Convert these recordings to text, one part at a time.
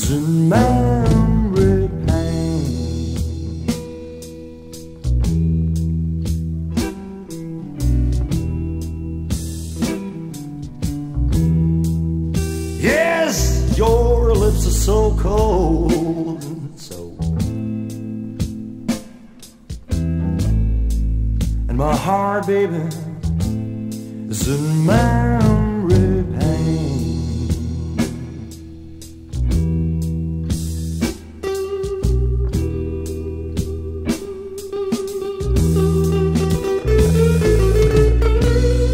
is in memory pain. Yes, your lips are so cold and so, and my heart, baby, is in memory pain.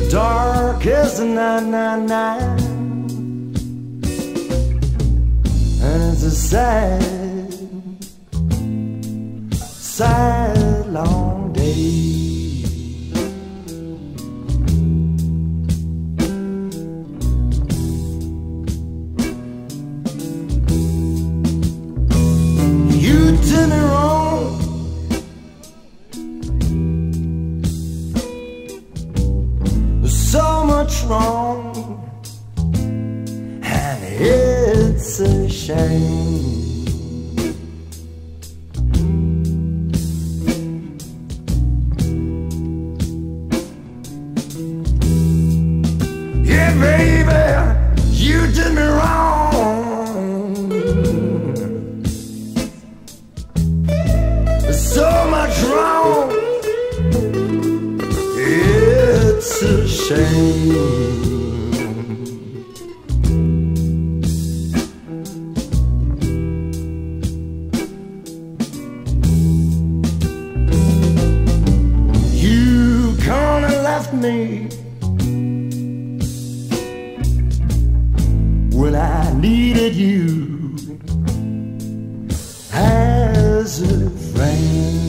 Dark as the night, and it's a sad, sad long day. You did me wrong, so much wrong, and it's a shame. Yeah, baby, you did me wrong, so much wrong, it's a shame. You kinda left me when I needed you as a friend.